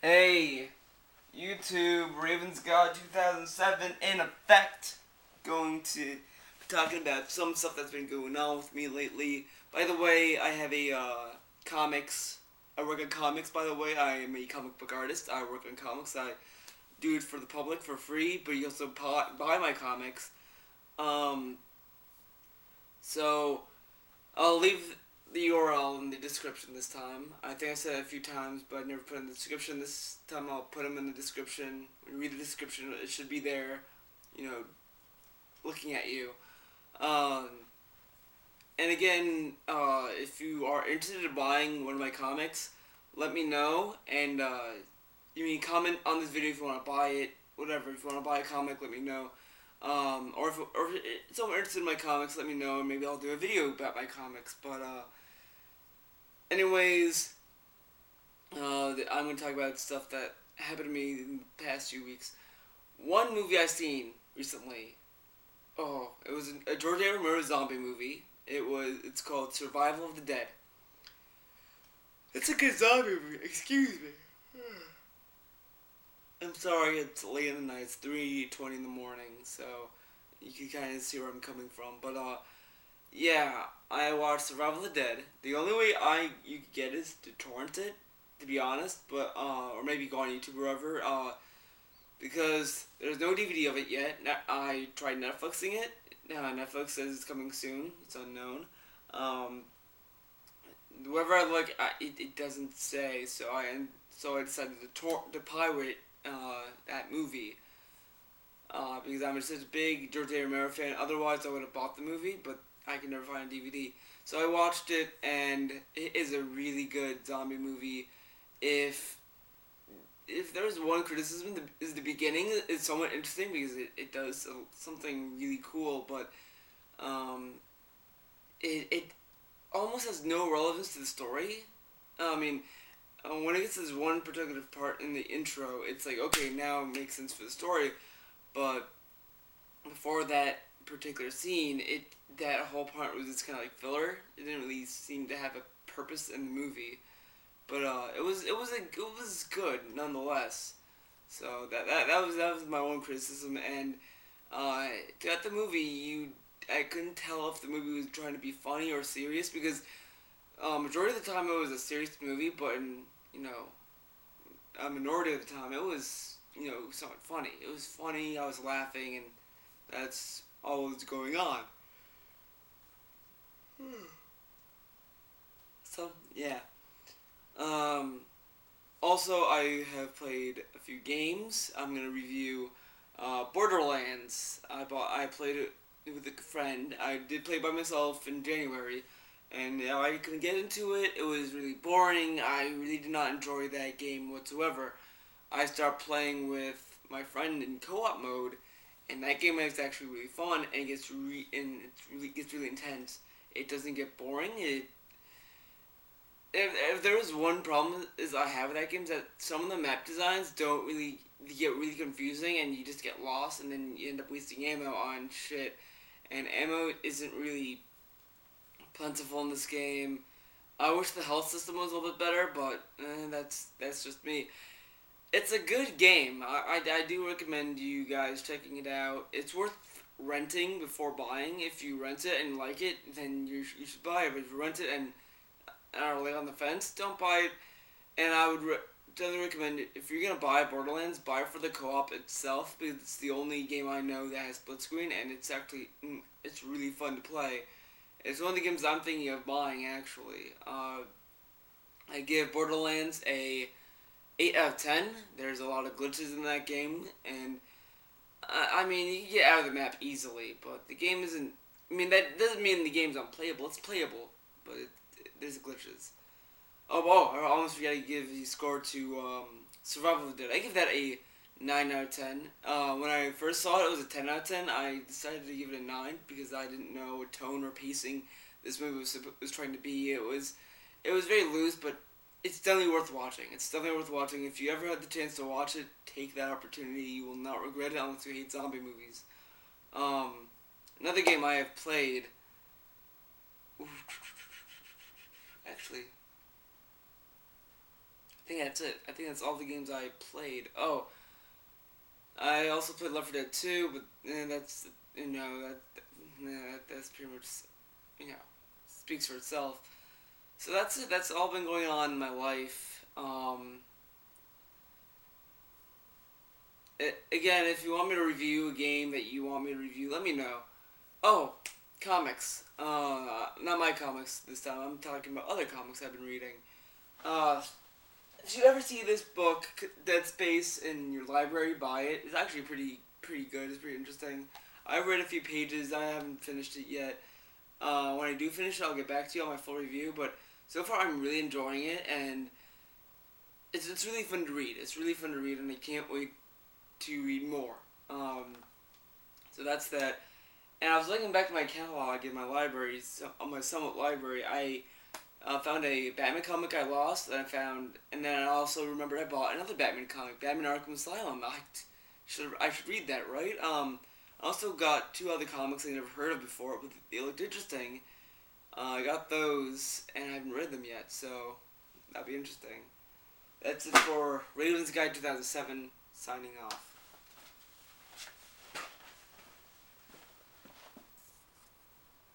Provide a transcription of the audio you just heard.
Hey, YouTube, Ravens God 2007 in effect. Going to be talking about some stuff that's been going on with me lately. By the way, I have a comics. I work on comics, by the way. I am a comic book artist. I work on comics. I do it for the public for free, but you also buy my comics. Um, so I'll leave the URL in the description this time. I think I said it a few times, but I never put it in the description. This time I'll put them in the description. When you read the description, it should be there, you know, looking at you. Um, and again, if you are interested in buying one of my comics, let me know. And you mean comment on this video if you want to buy it, whatever. If you want to buy a comic, let me know. Or if someone interested in my comics, let me know, and maybe I'll do a video about my comics. But anyways, I'm gonna talk about stuff that happened to me in the past few weeks. One movie I seen recently. Oh, it was a George A. Romero zombie movie. It's called Survival of the Dead. It's a good zombie movie. Excuse me. I'm sorry, it's late in the night. It's 3:20 in the morning, so you can kind of see where I'm coming from. But yeah, I watched Survival of the Dead. The only way you could get is to torrent it, to be honest. But or maybe go on YouTube or wherever. Because there's no DVD of it yet. I tried Netflixing it. Netflix says it's coming soon. It's unknown. Um, Wherever I look, it doesn't say. So I decided to pirate that movie because I'm such a big George A. Romero fan. Otherwise, I would have bought the movie, but I could never find a DVD. So I watched it, and it is a really good zombie movie. If if there's one criticism, is the beginning is somewhat interesting because it does something really cool, but um, it almost has no relevance to the story. I mean, when it gets to this one particular part in the intro, it's like, okay, now it makes sense for the story, but before that particular scene, that whole part was just kind of like filler. It didn't really seem to have a purpose in the movie, but it was good nonetheless. So that was my one criticism, and throughout the movie, I couldn't tell if the movie was trying to be funny or serious because majority of the time it was a serious movie, but in you know a minority of the time it was somewhat funny. It was funny. I was laughing, and that's all that was going on. So yeah. Um, Also, I have played a few games. I'm gonna review Borderlands. I played it with a friend. I did play by myself in January, and I couldn't get into it. It was really boring. I really did not enjoy that game whatsoever. I started playing with my friend in co-op mode, and that game is actually really fun and it gets really intense. It doesn't get boring. If there is one problem is I have with that game is that some of the map designs don't really get really confusing and you just get lost and then you end up wasting ammo on shit. And ammo isn't really plentiful in this game. I wish the health system was a little bit better, but that's just me. It's a good game. I do recommend you guys checking it out. It's worth renting before buying. If you rent it and like it, then you should buy it. But if you rent it and are really on the fence, don't buy it. And I would definitely recommend it. If you're gonna buy Borderlands, buy it for the co-op itself because it's the only game I know that has split screen, and it's really fun to play. It's one of the games I'm thinking of buying actually. I give Borderlands a 8 out of 10. There's a lot of glitches in that game, and I mean you can get out of the map easily, but the game isn't. I mean that doesn't mean the game's unplayable. It's playable, but there's glitches. I almost forgot to give the score to Survival of the Dead. I give that a 9 out of 10. When I first saw it, it was a 10 out of 10. I decided to give it a 9 because I didn't know what tone or pacing this movie was trying to be. It was very loose, but it's definitely worth watching. It's definitely worth watching. If you ever had the chance to watch it, take that opportunity. You will not regret it unless you hate zombie movies. Um, Another game I have played. Actually, I think that's it. I think that's all the games I played. Oh, I also played Left 4 Dead 2, but that's that's pretty much speaks for itself. So that's it. That's all been going on in my life. Again, if you want me to review a game that you want me to review, let me know. Oh, comics. Not my comics this time. I'm talking about other comics I've been reading. Uh, if you ever see this book, Dead Space, in your library, buy it. It's actually pretty good. It's pretty interesting. I've read a few pages. I haven't finished it yet. When I do finish it, I'll get back to you on my full review. But so far, I'm really enjoying it, and it's really fun to read. It's really fun to read, and I can't wait to read more. So that's that. And I was looking back at my catalog in my library, on my Summit library. I found a Batman comic I lost, and then I also remembered I bought another Batman comic, Batman Arkham Asylum. I should read that, right? I also got two other comics I never heard of before, but they looked interesting. I got those, and I haven't read them yet, so that'll be interesting. That's it for Raven's Guide 2007, signing off.